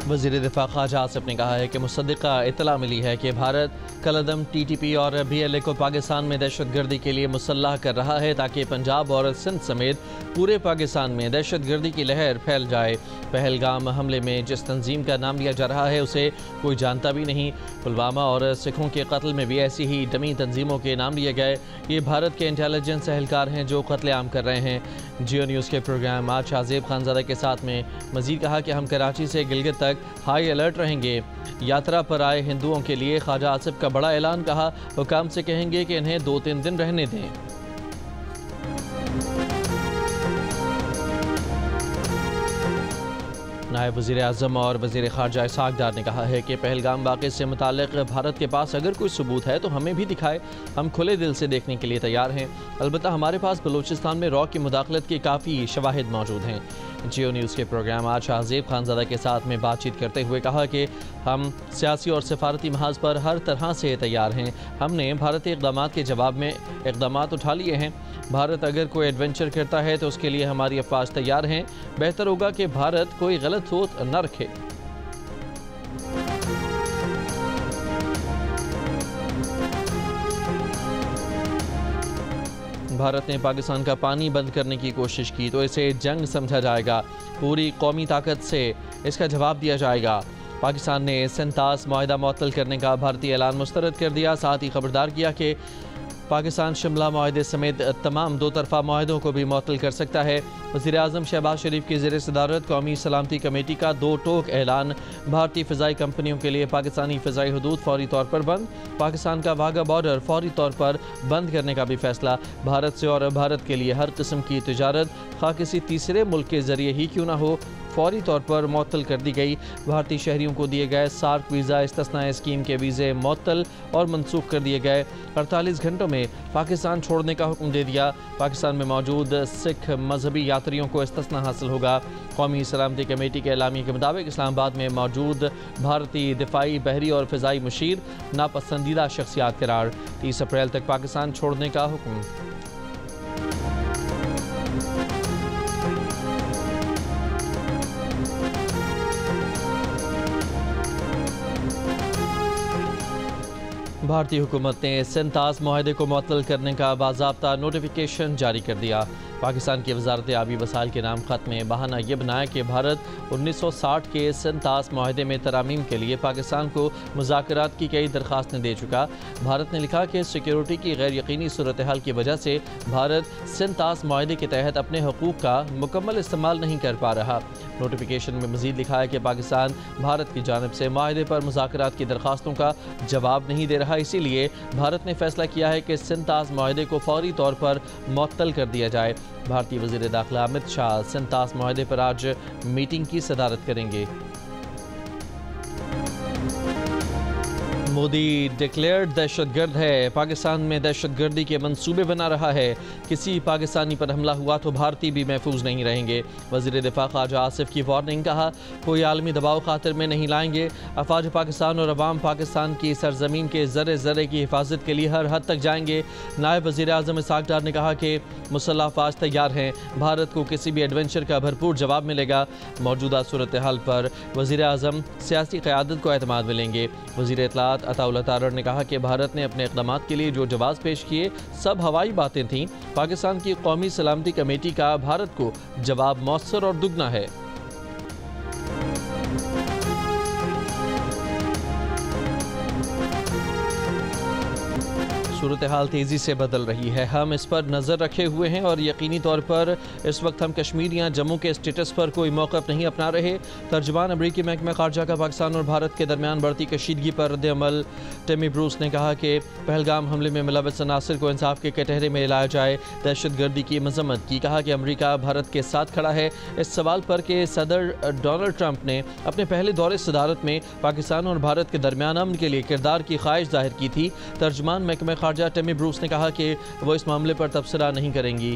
वज़ीर दिफ़ा ख़ाजा आसिफ ने कहा है कि मुसद्दिक़ा इत्तला मिली है कि भारत कलअदम TTP और BLA को पाकिस्तान में दहशतगर्दी के लिए मुसल्लह कर रहा है ताकि पंजाब और सिंध समेत पूरे पाकिस्तान में दहशतगर्दी की लहर फैल जाए। पहलगाम हमले में जिस तंजीम का नाम लिया जा रहा है उसे कोई जानता भी नहीं। पुलवामा और सिखों के कत्ल में भी ऐसी ही डमी तंजीमों के नाम लिए गए। ये भारत के इंटेलिजेंस एहलकार हैं जो कत्लेआम कर रहे हैं। जियो न्यूज़ के प्रोग्राम आज शाहजेब खानज़ादा के साथ में मज़ीद कहा कि हम कराची से गिलगित तक हाई अलर्ट रहेंगे। यात्रा पर आए हिंदुओं के लिए ख्वाजा आसिफ का बड़ा ऐलान, कहा हुकाम से कहेंगे कि इन्हें 2-3 दिन रहने दें। नायब वज़ीर आज़म और वज़ीर ख़ारजा इसहाक़ डार ने कहा है कि पहलगाम वाक़े से मुताल्लिक़ भारत के पास अगर कोई सबूत है तो हमें भी दिखाए, हम खुले दिल से देखने के लिए तैयार हैं। अलबत्ता हमारे पास बलूचिस्तान में रॉ की मुदाखलत की काफ़ी शवाहिद मौजूद हैं। जियो न्यूज़ के प्रोग्राम आज शाहजेब खानज़ादा के साथ में बातचीत करते हुए कहा कि हम सियासी और सफारती महाज पर हर तरह से तैयार हैं। हमने भारतीय इक़दामात के जवाब में इक़दामात उठा लिए हैं। भारत अगर कोई एडवेंचर करता है तो उसके लिए हमारी अफवाज तैयार हैं। बेहतर होगा कि भारत कोई गलत सोच न रखे। भारत ने पाकिस्तान का पानी बंद करने की कोशिश की तो इसे जंग समझा जाएगा। पूरी कौमी ताकत से इसका जवाब दिया जाएगा। पाकिस्तान ने सिंतास मुआहिदा मुअत्तल करने का भारतीय ऐलान मुस्तरद कर दिया। साथ ही खबरदार किया कि पाकिस्तान शिमला मुआहिदे समेत तमाम दो तरफा मुआहिदों को भी मुअत्तल कर सकता है। वज़ीर आज़म शहबाज शरीफ की ज़ेर सदारत कौमी सलामती कमेटी का 2 टोक ऐलान। भारतीय फ़िज़ाई कंपनियों के लिए पाकिस्तानी फ़िज़ाई हदूद फौरी तौर पर बंद। पाकिस्तान का वाघा बॉर्डर फौरी तौर पर बंद करने का भी फैसला। भारत से और भारत के लिए हर किस्म की तिजारत खा किसी तीसरे मुल्क के ज़रिए ही क्यों ना हो फौरी तौर पर मुअत्तल कर दी गई। भारतीय शहरियों को दिए गए सार्क वीज़ा इस्तिस्नाई स्कीम के वीज़े मुअत्तल और मनसूख कर दिए गए। 48 घंटों में पाकिस्तान छोड़ने का हुक्म दे दिया। पाकिस्तान में मौजूद सिख मजहबी यात्रियों को इस्तिस्ना हासिल होगा। कौमी सलामती कमेटी के एलामिया के मुताबिक इस्लामाबाद में मौजूद भारतीय दिफाई, बहरी और फ़िज़ाई मुशीर नापसंदीदा शख्सियात करार। 30 अप्रैल तक पाकिस्तान छोड़ने का हुक्म। भारतीय हुकूमत ने सिंतास मुआहिदे को मुअत्तल करने का बाज़ाब्ता नोटिफिकेशन जारी कर दिया। पाकिस्तान की वज़ारत आबी वसाइल के नाम ख़त में बहाना यह बनाया कि भारत 1960 के सिंतास मुआहिदे में तरामीम के लिए पाकिस्तान को मुज़ाकरात की कई दरख्वास्तें दे चुका। भारत ने लिखा कि सिक्योरिटी की गैर यकीनी सूरत हाल की वजह से भारत सिंतास मुआहिदे के तहत अपने हकूक़ का मुकम्मल इस्तेमाल नहीं कर पा रहा। नोटिफिकेशन में मज़ीद लिखा है कि पाकिस्तान भारत की जानिब से मुआहिदे पर मुज़ाकरात की दरख्वास्तों का जवाब नहीं दे रहा। इसीलिए भारत ने फैसला किया है कि सिंतास मुआहिदे को फौरी तौर पर मुअत्तल कर दिया जाए। भारतीय वज़ीर दाखिला अमित शाह सिंतास मुआहिदे पर आज मीटिंग की सदारत करेंगे। मोदी डिक्लेयर्ड दहशतगर्द है। पाकिस्तान में दहशतगर्दी के मंसूबे बना रहा है। किसी पाकिस्तानी पर हमला हुआ तो भारतीय भी महफूज नहीं रहेंगे। वज़ीर दिफ़ा ख़ाजा आसिफ की वार्निंग, कहा कोई आलमी दबाव खातिर में नहीं लाएंगे। अफवाज पाकिस्तान और अवाम पाकिस्तान की सरजमीन के ज़र्रे ज़र्रे की हिफाजत के लिए हर हद तक जाएंगे। नायब वज़ीर आज़म इसहाक़ डार ने कहा कि मुसल्लह अफवाज तैयार हैं। भारत को किसी भी एडवेंचर का भरपूर जवाब मिलेगा। मौजूदा सूरत हाल पर वज़ीर आज़म सियासी क़यादत को एतमाद मिलेंगे। वज़ीर इत्तलात अताउल्लाह तारड़ ने कहा कि भारत ने अपने इक़दामात के लिए जो जवाब पेश किए सब हवाई बातें थीं। पाकिस्तान की कौमी सलामती कमेटी का भारत को जवाब मौसर और दुगना है। सूरत हाल तेज़ी से बदल रही है। हम इस पर नज़र रखे हुए हैं और यकीनी तौर पर इस वक्त हम कश्मीर या जम्मू के स्टेटस पर कोई मौक़िफ़ नहीं अपना रहे। तर्जुमान अमरीकी महकमा ख़ारजा का पाकिस्तान और भारत के दरमियान बढ़ती कशीदगी पर रद्द-ए-अमल। टिमी ब्रूस ने कहा कि पहलगाम हमले में मुलव्वस अनासिर को इंसाफ के कटहरे में लाया जाए। दहशतगर्दी की मज़म्मत की, कहा कि अमरीका भारत के साथ खड़ा है। इस सवाल पर कि सदर डोनाल्ड ट्रंप ने अपने पहले दौरे सदारत में पाकिस्तान और भारत के दरमियान अमन के लिए किरदार की ख्वाहिश जाहिर की थी, तर्जुमान महकमा ख़ारजा टिमी ब्रूस ने कहा कि वो इस मामले पर तबसरा नहीं करेंगी।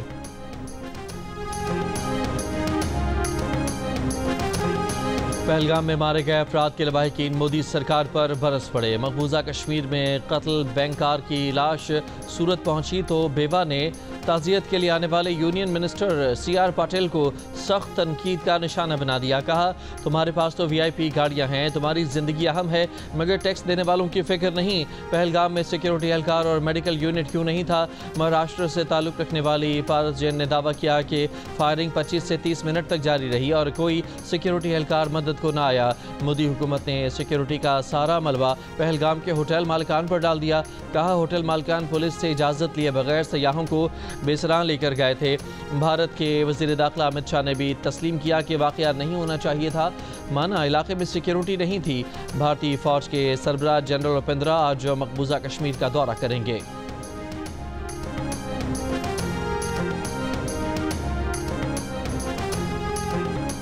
पहलगाम में मारे गए अफराद के लवाहिकीन मोदी सरकार पर बरस पड़े। मकबूजा कश्मीर में कत्ल बैंकार की लाश सूरत पहुंची तो बेवा ने ताज़ियत के लिए आने वाले यूनियन मिनिस्टर CR पाटिल को सख्त तनकीद का निशाना बना दिया। कहा, तुम्हारे पास तो VIP गाड़ियां हैं, तुम्हारी ज़िंदगी अहम है, मगर टैक्स देने वालों की फिक्र नहीं। पहलगाम में सिक्योरिटी एहलकार और मेडिकल यूनिट क्यों नहीं था? महाराष्ट्र से ताल्लुक़ रखने वाली पारस जैन ने दावा किया कि फायरिंग 25 से 30 मिनट तक जारी रही और कोई सिक्योरिटी एहलकार मदद को न आया। मोदी हुकूमत ने सिक्योरिटी का सारा मलबा पहलगाम के होटल मालिकान पर डाल दिया। कहा, होटल मालिकान पुलिस से इजाज़त लिए बगैर सयाहों को बेसरां लेकर गए थे। भारत के वज़ीर दाखिला अमित शाह ने भी तस्लीम किया कि वाक़या नहीं होना चाहिए था, माना इलाके में सिक्योरिटी नहीं थी। भारतीय फ़ौज के सरबराह जनरल उपेंद्रा आज मकबूजा कश्मीर का दौरा करेंगे।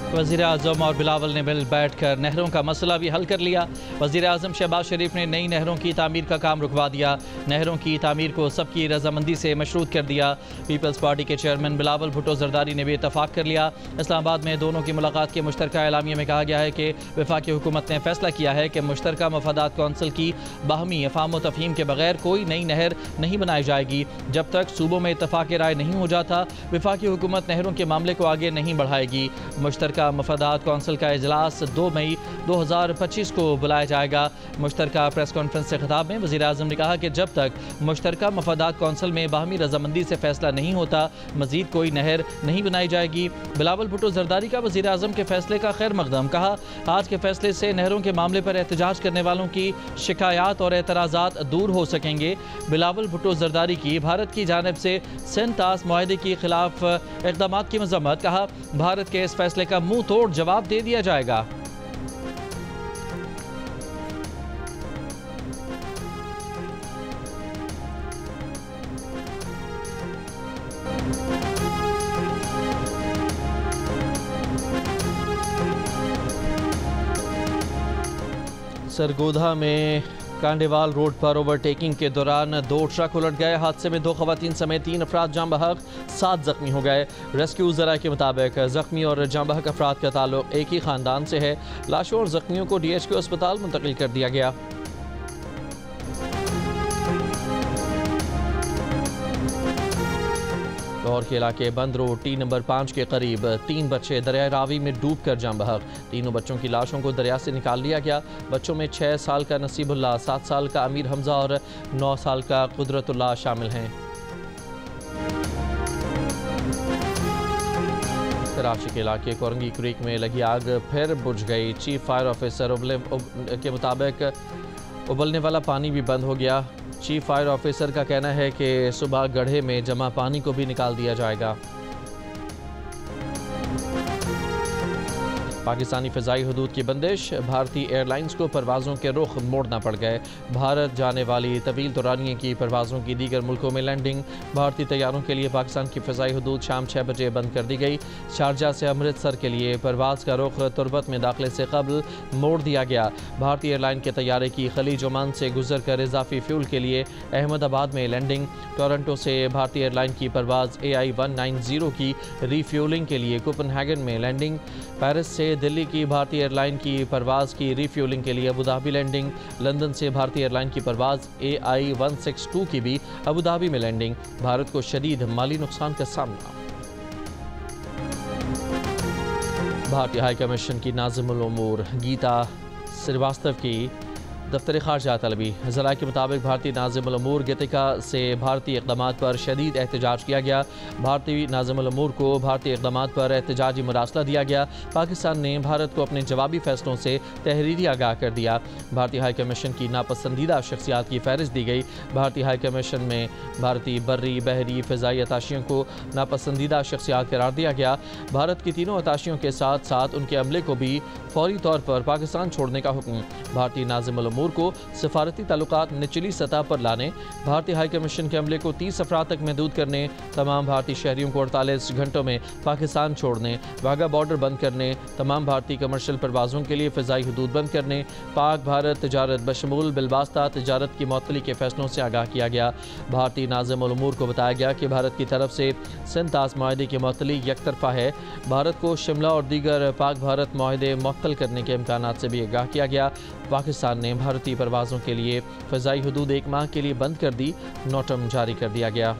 वज़ीर आज़म और बिलावल ने मिल बैठकर नहरों का मसला भी हल कर लिया। वज़ीर आज़म शहबाज शरीफ ने नई नहरों की तामीर का काम रुकवा दिया। नहरों की तामीर को सबकी रजामंदी से मशरूत कर दिया। पीपल्स पार्टी के चेयरमैन बिलावल भुट्टो जरदारी ने भी इतफाक़ कर लिया। इस्लामाबाद में दोनों की मुलाकात के मुश्तरका एलामिया में कहा गया है कि वफाकी हुकूमत ने फैसला किया है कि मुश्तरका मफादात कौंसिल की बाहमी अफ़ाम व तफ़हीम के बगैर कोई नई नहर नहीं बनाई जाएगी। जब तक सूबों में इतफाक़ राय नहीं हो जाता, वफाकी हुकूमत नहरों के मामले को आगे नहीं बढ़ाएगी। मुश्तरका मफादात कौंसिल का इजलास 2 मई 2025 को बुलाया जाएगा। मुश्तरका प्रेस कॉन्फ्रेंस से खिताब में वज़ीर आज़म ने कहा कि जब तक मुश्तरका मफादात कौंसिल में बाहमी रजामंदी से फैसला नहीं होता, मज़ीद कोई नहर नहीं बनाई जाएगी। बिलावल भुट्टो जरदारी का वज़ीर आज़म के फैसले का खैर मकदम। कहा, आज के फैसले से नहरों के मामले पर एहतजाज करने वालों की शिकायत और एतराज़ात दूर हो सकेंगे। बिलावल भुट्टो जरदारी की भारत की जानिब से सेंटास मुआहदे के खिलाफ इक़दाम की मज़म्मत। कहा, भारत के इस फैसले का मुंह तोड़ जवाब दे दिया जाएगा। सरगोधा में कांडेवाल रोड पर ओवरटेकिंग के दौरान 2 ट्रक उलट गए। हादसे में 2 ख़वातीन समेत 3 अफराद जाँ बहक, 7 जख्मी हो गए। रेस्क्यू ज़राए के मुताबिक जख्मी और जाँ बहक अफराद का ताल्लुक एक ही ख़ानदान से है। लाशों और जख्मियों को DHQ अस्पताल मुंतकिल कर दिया गया। लाहौर के इलाके बंद रोड T नंबर 5 के करीब 3 बच्चे दरिया रावी में डूब कर जाँ बहक। तीनों बच्चों की लाशों को दरिया से निकाल लिया गया। बच्चों में 6 साल का नसीबुल्लाह, 7 साल का अमीर हमजा और 9 साल का कुदरतुल्लाह शामिल हैं। कराची के इलाके कोरंगी क्रीक में लगी आग फिर बुझ गई। चीफ फायर ऑफिसर के मुताबिक उबलने वाला पानी भी बंद हो गया। चीफ फायर ऑफिसर का कहना है कि सुबह गड्ढे में जमा पानी को भी निकाल दिया जाएगा। पाकिस्तानी फ़िज़ाई हदूद की बंदिश, भारतीय एयरलाइंस को परवाज़ों के रुख मोड़ना पड़ गए। भारत जाने वाली तवील दुरानिये की परवाज़ों की दीगर मुल्कों में लैंडिंग। भारतीय तैयारों के लिए पाकिस्तान की फ़िज़ाई हदूद शाम 6 बजे बंद कर दी गई। शारजा से अमृतसर के लिए परवाज़ का रुख तुर्बत में दाखिले से कबल मोड़ दिया गया। भारतीय एयरलाइन के तैयारे की खलीज ओमान से गुजर कर इजाफी फ्यूल के लिए अहमदाबाद में लैंडिंग। टोरंटो से भारतीय एयरलाइन की परवाज़ AI-190 की रीफ्यूलिंग के लिए कोपनहेगन में लैंडिंग। पेरिस से दिल्ली की भारतीय एयरलाइन की परवाज़ की रीफ्यूलिंग के लिए अबूधाबी लैंडिंग। लंदन से भारतीय एयरलाइन की परवाज़ AI-162 की भी अबूधाबी में लैंडिंग। भारत को शदीद माली नुकसान का सामना। भारतीय हाई कमीशन की नाज़िमुल उमूर गीता श्रीवास्तव की दफ्तर खारजा तलबी। ज़राए के मुताबिक भारतीय नाज़िमुल उमूर गीतिका से भारतीय इक़दाम पर शदीद एहतजाज किया गया। भारतीय नाज़िमुल उमूर को भारतीय इक़दाम पर एहतजाजी मुरासला दिया गया। पाकिस्तान ने भारत को अपने जवाबी फ़ैसलों से तहरीरी आगाह कर दिया। भारतीय हाई कमीशन की नापसंदीदा शख्सियात की फहरिस्त दी गई। भारतीय हाई कमीशन में भारतीय बर्री बहरी फ़िज़ाई अताशियों को नापसंदीदा शख्सियात करार दिया गया। भारत की तीनों अताशियों के साथ साथ उनके अमले को भी फौरी तौर पर पाकिस्तान छोड़ने का हुक्म। भारतीय नाज़िमुल उमूर को सफारती ताल्लुकात निचली सतह पर लाने, भारतीय हाई कमीशन के अमले को 30 अफराद तक महदूद करने, तमाम भारतीय शहरियों को 48 घंटों में पाकिस्तान छोड़ने, वाघा बॉर्डर बंद करने, तमाम भारतीय कमर्शियल परवाज़ों के लिए फ़िज़ाई हदूद बंद करने, पाक भारत तजारत बशमूल बिलवास्ता तजारत की मअतली के फैसलों से आगाह किया गया। भारतीय नाज़िम उल उमूर को बताया गया कि भारत की तरफ से सिंतास माहदे की मअतली यकतरफा है। भारत को शिमला और दीगर पाक भारत माहदे मुअत्तल करने के इम्कानात से भी आगाह किया गया। पाकिस्तान ने भारतीय परवाज़ों के लिए फ़िज़ाई हदूद 1 माह के लिए बंद कर दी। नोटम जारी कर दिया गया।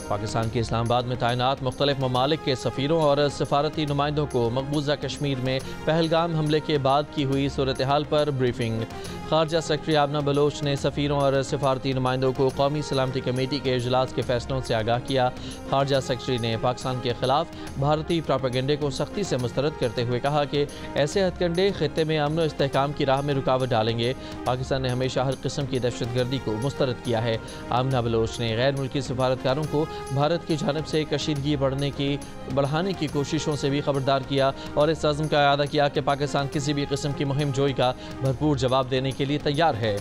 पाकिस्तान के इस्लामाबाद में तैनात मुख्तलिफ ममालिक के सफ़ीरों और सफारती नुमाइंदों को मकबूजा कश्मीर में पहलगाम हमले के बाद की हुई सूरत हाल पर ब्रीफिंग। खारजा सेक्रेटरी आमना बलोच ने सफ़ीरों और सफारती नुमाइंदों को कौमी सलामती कमेटी के इजलास के फैसलों से आगाह किया। खारजा सेक्रेटरी ने पाकिस्तान के खिलाफ भारतीय प्रोपेगेंडे को सख्ती से मुस्तरद करते हुए कहा कि ऐसे हथकंडे खित्ते में अमन और इस्तेहकाम की राह में रुकावट डालेंगे। पाकिस्तान ने हमेशा हर किस्म की दहशतगर्दी को मुस्तरद किया है। आमना बलोच ने गैर मुल्की सफारतकारों को भारत की जानिब से कशीदगी बढ़ाने की कोशिशों से भी खबरदार किया और इस अज़्म का इआदा किया कि पाकिस्तान किसी भी किस्म की मुहिम जोई का भरपूर जवाब देने के लिए तैयार है।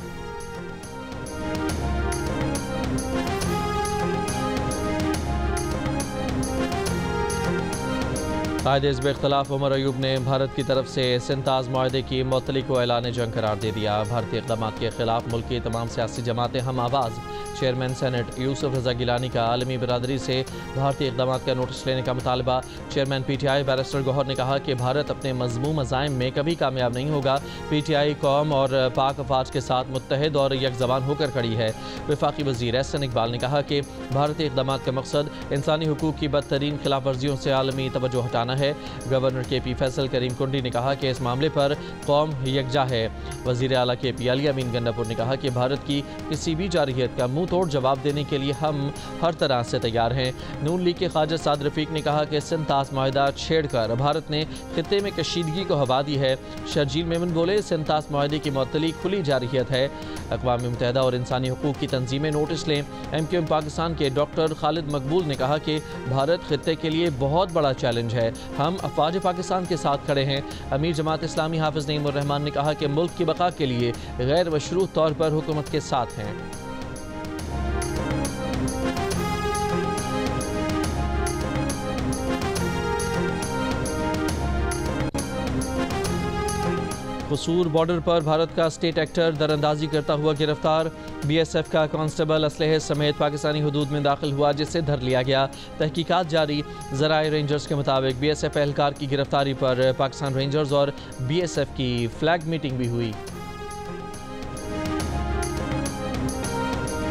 कायदे हिज़्ब इख्तिलाफ उमर अयूब ने भारत की तरफ से सिंताज माहदे की मुअत्तली को ऐलान जंग करार दे दिया। भारतीय इक़दाम के खिलाफ मुल्क की तमाम सियासी जमातें हम आवाज़। चेयरमैन सेनेट यूसुफ रज़ा गिलानी का आलमी बरादरी से भारतीय इक़दाम का नोटिस लेने का मुतालबा। चेयरमैन PTI बैरिस्टर गौहर ने कहा कि भारत अपने मज़मूम अज़ाइम में कभी कामयाब नहीं होगा। PTI कौम और पाक अफवाज के साथ मुत्तहिद और यकज़बान होकर खड़ी है। वफाकी वज़ीर एहसन इकबाल ने कहा कि भारतीय इक़दाम का मकसद इंसानी हुकूक की बदतरीन खिलाफ वर्जियों से आलमी तवज्जो हटाना है। गवर्नर KP फैसल करीम कुंडी ने कहा कि इस मामले पर कौम यकजा है। वज़ीर आला KP अली अमीन गंडापुर ने कहा कि भारत की किसी भी जारहियत का मुंह तोड़ जवाब देने के लिए हम हर तरह से तैयार हैं। नून लीग के ख्वाजा साद रफीक ने कहा कि सिंतास माहिदा छेड़कर भारत ने खित्ते में कशीदगी को हवा दी है। शर्जील मेमन बोले, सिंतास माहिदे की मुअत्तली खुली जारहियत है। अक़वाम मुत्तहिदा और इंसानी हुकूक की तंजीमें नोटिस लें। MQM पाकिस्तान के डॉक्टर खालिद मकबूल ने कहा कि भारत खित्ते के लिए बहुत बड़ा चैलेंज है। हम अफवाज पाकिस्तान के साथ खड़े हैं। अमीर जमात इस्लामी हाफिज़ नईम उर रहमान ने कहा कि मुल्क की बका के लिए गैर मशरूत तौर पर हुकूमत के साथ हैं। कसूर बॉर्डर पर भारत का स्टेट एक्टर दरअंदाजी करता हुआ गिरफ्तार। BSF का कांस्टेबल असलहे समेत पाकिस्तानी हुदूद में दाखिल हुआ, जिससे धर लिया गया। तहकीकात जारी। ज़राए रेंजर्स के मुताबिक BSF एहलकार की गिरफ्तारी पर पाकिस्तान रेंजर्स और BSF की फ्लैग मीटिंग भी हुई।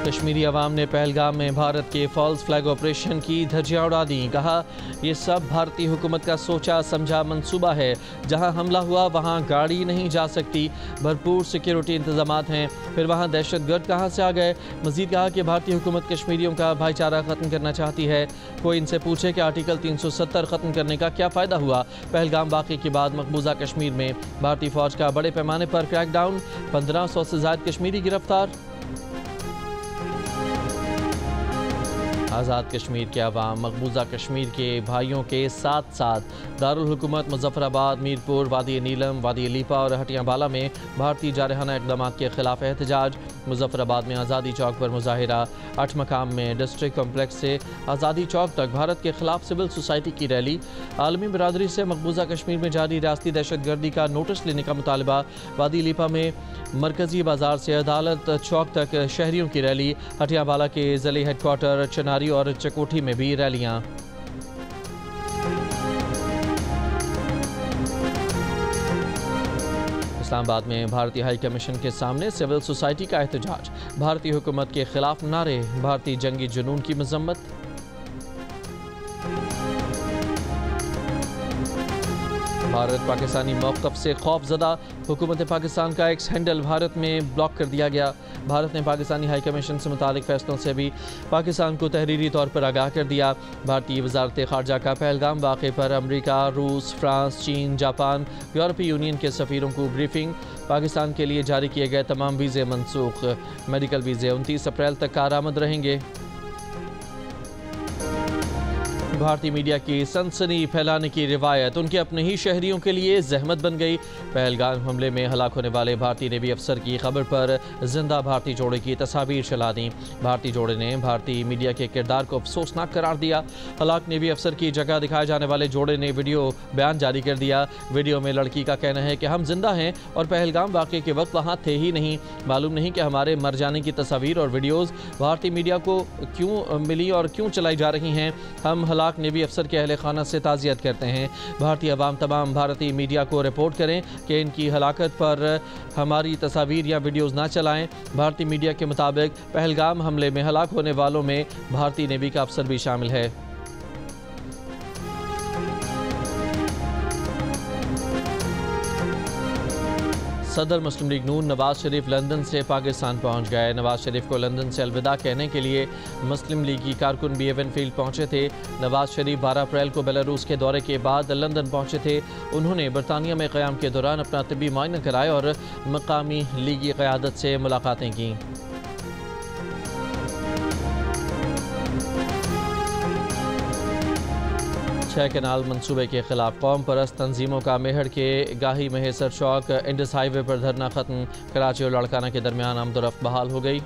कश्मीरी अवाम ने पहलगाम में भारत के फॉल्स फ्लैग ऑपरेशन की धज्जियां उड़ा दी। कहा, यह सब भारतीय हुकूमत का सोचा समझा मंसूबा है। जहां हमला हुआ वहां गाड़ी नहीं जा सकती। भरपूर सिक्योरिटी इंतजामात हैं, फिर वहां दहशतगर्द कहां से आ गए। मजीद कहा कि भारतीय हुकूमत कश्मीरियों का भाईचारा ख़त्म करना चाहती है। कोई इनसे पूछे कि आर्टिकल 370 ख़त्म करने का क्या फ़ायदा हुआ। पहलगाम वाक़े के बाद मकबूजा कश्मीर में भारतीय फ़ौज का बड़े पैमाने पर क्रैकडाउन। 1500 से ज़ायद कश्मीरी गिरफ्तार। आज़ाद कश्मीर के अवाम मकबूजा कश्मीर के भाइयों के साथ साथ दारुल हुकूमत मुजफ्फराबाद, मीरपुर, वादी नीलम, वादी लीपा और हटियां बाला में भारतीय जारहाना इक़दामात के खिलाफ एहतजाज। मुजफ्फराबाद में आज़ादी चौक पर मुजाहिरा। 8 मकाम में डिस्ट्रिक्ट कम्प्लेक्स से आज़ादी चौक तक भारत के खिलाफ सिविल सोसाइटी की रैली। आलमी बरादरी से मकबूजा कश्मीर में जारी रियासती दहशतगर्दी का नोटिस लेने का मुतालबा। वादी लीपा में मरकजी बाजार से अदालत चौक तक शहरियों की रैली। हटियां बाला के ज़िले हेडक्वार्टर चनारी और चकोठी में भी रैलियां। इस्लामाबाद में भारतीय हाई कमीशन के सामने सिविल सोसाइटी का एहतजाज। भारतीय हुकूमत के खिलाफ नारे, भारतीय जंगी जुनून की मजम्मत। भारत पाकिस्तानी मौक़िफ़ से खौफज़दा। हुकूमत पाकिस्तान का एक्स हैंडल भारत में ब्लॉक कर दिया गया। भारत ने पाकिस्तानी हाई कमीशन से मुतालिक फ़ैसलों से भी पाकिस्तान को तहरीरी तौर पर आगाह कर दिया। भारतीय वज़ारत ख़ारजा का पहलगाम वाक़े पर अमरीका, रूस, फ्रांस, चीन, जापान, यूरोपीय यूनियन के सफ़ीरों को ब्रीफिंग। पाकिस्तान के लिए जारी किए गए तमाम वीज़े मनसूख। मेडिकल वीज़े 29 अप्रैल तक कारआमद रहेंगे। भारतीय मीडिया की सनसनी फैलाने की रिवायत उनके अपने ही शहरियों के लिए जहमत बन गई। पहलगाम हमले में हलाक होने वाले भारतीय नेवी अफसर की खबर पर जिंदा भारतीय जोड़े की तस्वीर चला दी। भारतीय जोड़े ने भारतीय मीडिया के किरदार को अफसोसनाक करार दिया। हलाक नेवी अफसर की जगह दिखाए जाने वाले जोड़े ने वीडियो बयान जारी कर दिया। वीडियो में लड़की का कहना है कि हम जिंदा हैं और पहलगाम वाक़े के वक्त वहाँ थे ही नहीं। मालूम नहीं कि हमारे मर जाने की तस्वीर और वीडियोज़ भारतीय मीडिया को क्यों मिली और क्यों चलाई जा रही हैं। हम हलाक नेवी अफसर के अहले खाना से ताज़ियत करते हैं। भारतीय अवाम तमाम भारतीय मीडिया को रिपोर्ट करें कि इनकी हलाकत पर हमारी तस्वीर या वीडियोज़ ना चलाएं। भारतीय मीडिया के मुताबिक पहलगाम हमले में हलाक होने वालों में भारतीय नेवी का अफसर भी शामिल है। सदर मुस्लिम लीग नून नवाज शरीफ लंदन से पाकिस्तान पहुंच गए। नवाज शरीफ को लंदन से अलविदा कहने के लिए मुस्लिम लीगी कारकुन भी एवनफील्ड पहुंचे थे। नवाज शरीफ 12 अप्रैल को बेलारूस के दौरे के बाद लंदन पहुंचे थे। उन्होंने बरतानिया में क़याम के दौरान अपना तिब्बी मुआयना कराए और मकामी लीगी क़यादत से मुलाकातें की। छह केनाल मंसूबे के खिलाफ कौम परस्त तंजीमों का मेहर के गाही महेसर चौक इंडस हाईवे पर धरना खत्म। कराची और लाड़काना के दरमियान आमदोरफ्त बहाल हो गई।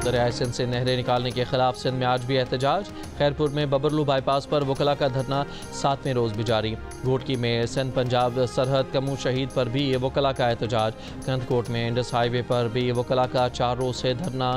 दरियाए सिंध से नहरें निकालने के खिलाफ सिंध में आज भी एहतजाज। खैरपुर में बबरलू बाईपास पर वकला का धरना 7वें रोज़ भी जारी। घोटकी में सिंध पंजाब सरहद कमू शहीद पर भी वकला का एहतजाज। कंदकोट में इंडस हाईवे पर भी वकला का 4 रोज़ से धरना।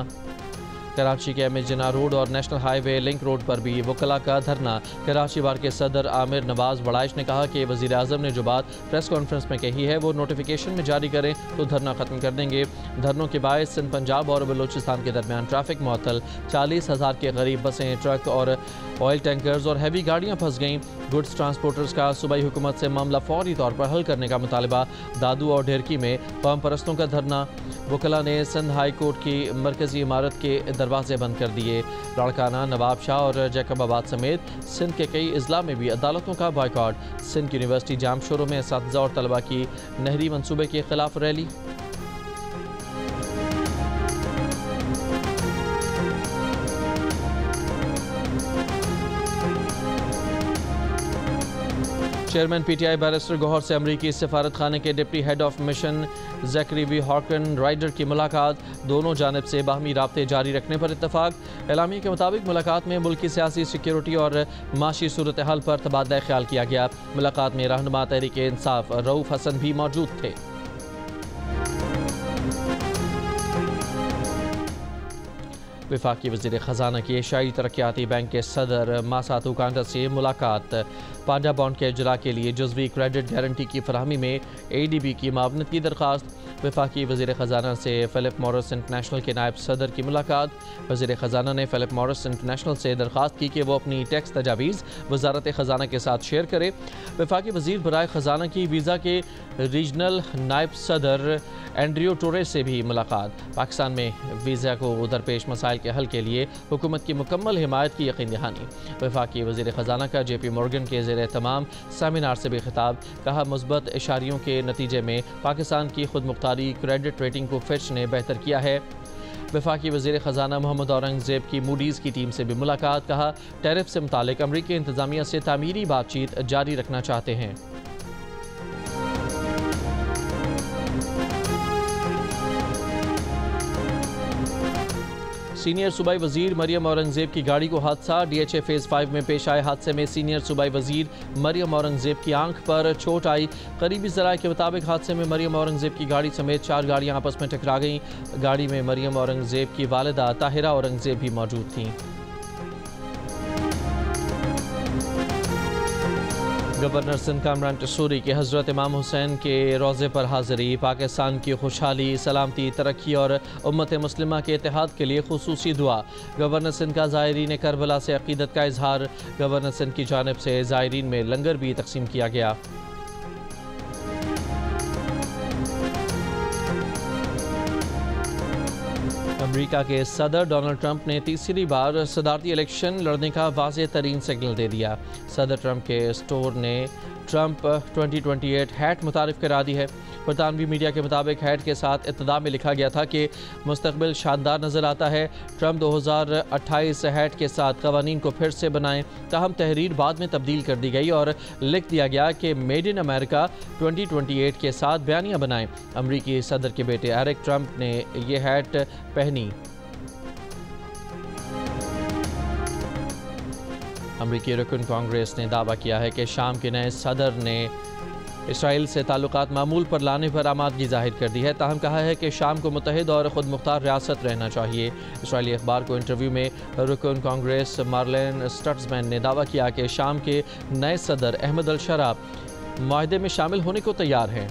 कराची के एम जिना रोड और नेशनल हाईवे लिंक रोड पर भी वकला का धरना। कराची बार के सदर आमिर नवाज बड़ाइश ने कहा कि वज़ीर आज़म ने जो बात प्रेस कॉन्फ्रेंस में कही है वो नोटिफिकेशन में जारी करें तो धरना ख़त्म कर देंगे। धरनों के बायस सिंध पंजाब और बलूचिस्तान के दरमियान ट्रैफिक मुअत्तल। 40,000 के करीब बसें, ट्रक और ऑयल टैंकर्स और हैवी गाड़ियाँ फंस गईं। गुड्स ट्रांसपोर्टर्स का सूबाई हुकूमत से मामला फौरी तौर पर हल करने का मुतालबा। दादू और ढेरकी में कौम परस्तों का धरना। वकला ने सिंध हाई कोर्ट की मरकजी इमारत के दरवाजे बंद कर दिए। लाड़काना, नवाब शाह और जैकबाबाद समेत सिंध के कई अजला में भी अदालतों का बॉयकॉट। सिंध यूनिवर्सिटी जाम शोरों में असातिज़ा और तलबा की नहरी मनसूबे के खिलाफ रैली। चेयरमैन पीटीआई बैरिस्टर गौहर से अमरीकी सफारत खाने के deputy head of mission Zachary V Harkenrider की मुलाकात। दोनों जानिब से बाहमी राब्ते जारी रखने पर इत्तफाक। एलामी के मुताबिक मुलाकात में मुल्क की सियासी, सिक्योरिटी और माशी सूरत हाल पर तबादला ख्याल किया गया। मुलाकात में रहनुमा तहरीक इंसाफ रऊफ हसन भी मौजूद थे। वफाकी वज़ीर ख़जाना की एशियाई तरक्याती बैंक के सदर मासातू कांडा से मुलाकात। पांडा बॉन्ड के इजरा के लिए जुज़वी क्रेडिट गारंटी की फरहमी में ADB की मावनत की दरख्वास्त। वफाकी वज़ीर ख़जाना से फ़िलिप मॉरिस इंटरनेशनल के नायब सदर की मुलाकात। वज़ीर ख़जाना ने फ़िलिप मॉरिस इंटरनेशनल से दरख्वास्त की कि वो अपनी टैक्स तजावीज़ वज़ारत ख़जाना के साथ शेयर करे। वफाकी वज़ीर बराए ख़जाना की वीज़ा के रीजनल नायब सदर एंड्रियो टोरे से भी मुलाकात। पाकिस्तान में वीज़ा को दरपेश मसाइल के हल के लिए हुकूमत की मुकम्मल हिमायत की यकीन दहानी। वफाकी वज़ीर ख़जाना का JP मॉर्गन के ज़ेरे तमाम सेमिनार से भी खिताब। कहा मुस्बत इशारियों के नतीजे में पाकिस्तान की खुद मुख्तारी क्रेडिट रेटिंग को फिच ने बेहतर किया है। वफाकी वज़ीर ख़जाना मोहम्मद औरंगज़ेब की मूडीज़ की टीम से भी मुलाकात। कहा टैरिफ से मुतालिक अमरीकी इंतज़ामिया से तामीरी बातचीत जारी रखना चाहते हैं। सीनियर सूबाई वज़ीर मरियम औरंगज़ेब की गाड़ी को हादसा। DHA फ़ेज़ 5 में पेश आए हादसे में सीनियर सूबाई वज़ीर मरियम औरंगज़ेब की आंख पर चोट आई। करीबी ज़राए के मुताबिक हादसे में मरियम औरंगज़ेब की गाड़ी समेत 4 गाड़ियाँ आपस में टकरा गईं। गाड़ी में मरियम औरंगज़ेब की वालिदा ताहिरा औरंगज़ेब भी मौजूद थीं। गवर्नर सिंध कामरान टसूरी की हज़रत इमाम हुसैन के रोज़े पर हाज़िरी। पाकिस्तान की खुशहाली, सलामती, तरक्की और उम्मत मुस्लिमा के इत्तेहाद के लिए खुसूसी दुआ। गवर्नर सिंध का ज़ायरीन करबला से अक़ीदत का इजहार। गवर्नर सिंध की जानिब से ज़ायरीन में लंगर भी तक़सीम किया गया। अमेरिका के सदर डोनाल्ड ट्रंप ने तीसरी बार सदारती इलेक्शन लड़ने का वाज़ेह तरीन सिग्नल दे दिया। सदर ट्रंप के स्टोर ने ट्रंप 2028 हैट मुतारिफ करा दी है। बरतानवी मीडिया के मुताबिक हैट के साथ इब्तिदा में लिखा गया था कि मुस्तकबिल शानदार नज़र आता है। ट्रंप 2028 हैट के साथ कवानीन को फिर से बनाएं, ताहम तहरीर बाद में तब्दील कर दी गई और लिख दिया गया कि मेड इन अमेरिका 2028 के साथ बयानियाँ बनाएं। अमरीकी सदर के बेटे एरिक ट्रंप ने यह हैट पहनी। अमरीकी रुकन कांग्रेस ने दावा किया है कि शाम के नए सदर ने इसराइल से ताल्लुकात मामूल पर लाने पर आमादगी जाहिर कर दी है, ताहम कहा है कि शाम को मुत्तहिद और ख़ुद मुख्तार रियासत रहना चाहिए। इसराइली अखबार को इंटरव्यू में रुकन कांग्रेस मार्लेन स्टट्समैन ने दावा किया कि शाम के नए सदर अहमद अल-शरा मुआहदे में शामिल होने को तैयार हैं।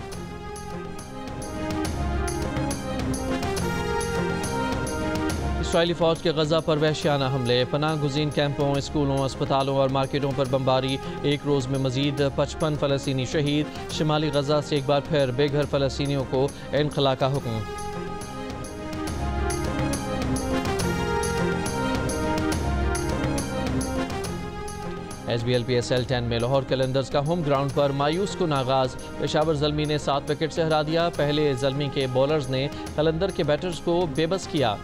इसराइली फ़ौज के गज़ा पर वहशियाना हमले, पनाह गुज़ीन कैंपों, स्कूलों, अस्पतालों और मार्केटों पर बमबारी। एक रोज़ में मज़ीद 55 फ़लस्तीनी शहीद। शिमाली गज़ा से एक बार फिर बेघर फ़लस्तीनियों को इनखला का हुक्म। SBL-PSL 10 में लाहौर कलंदर्स का होम ग्राउंड पर मायूस कुन आगाज़। पेशावर ज़ल्मी ने 7 विकेट से हरा दिया। पहले ज़ल्मी के बॉलर्स ने कलंदर के बैटर्स को बेबस किया,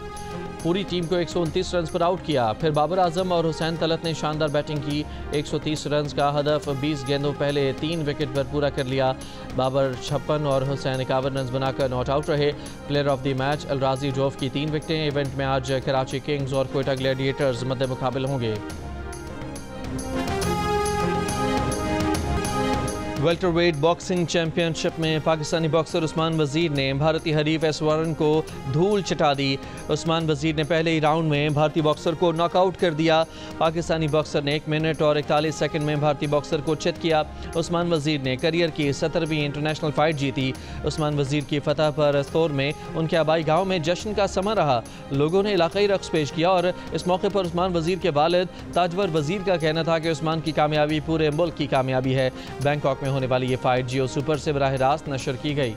पूरी टीम को 129 रन पर आउट किया। फिर बाबर आजम और हुसैन तलत ने शानदार बैटिंग की। 130 रन का हदफ 20 गेंदों पहले 3 विकेट पर पूरा कर लिया। बाबर 56 और हुसैन 51 रन बनाकर नॉट आउट रहे। Player of the match अलराजी Geoff की 3 विकेटें। इवेंट में आज कराची किंग्स और कोयटा ग्लैडिएटर्स मद्दे मुकाबिल होंगे। वेल्टरवेट बॉक्सिंग चैंपियनशिप में पाकिस्तानी बॉक्सर उस्मान वजीर ने भारतीय हरीफ एस वॉरन को धूल चटा दी। उस्मान वजीर ने पहले ही राउंड में भारतीय बॉक्सर को नॉकआउट कर दिया। पाकिस्तानी बॉक्सर ने 1 मिनट और 41 सेकंड में भारतीय बॉक्सर को चित किया। उस्मान वजीर ने करियर की 17वीं इंटरनेशनल फाइट जीती। उस्मान वजीर की फतह पर स्तोर में उनके आबाई गाँव में जश्न का समा रहा। लोगों ने इलाकाई रक्स पेश किया और इस मौके पर उस्मान वजीर के वालिद ताजवर वजीर का कहना था कि उस्मान की कामयाबी पूरे मुल्क की कामयाबी है। बैंकॉक में होने वाली ये फाइट जियो सुपर से बराह रास्त नशर की गई।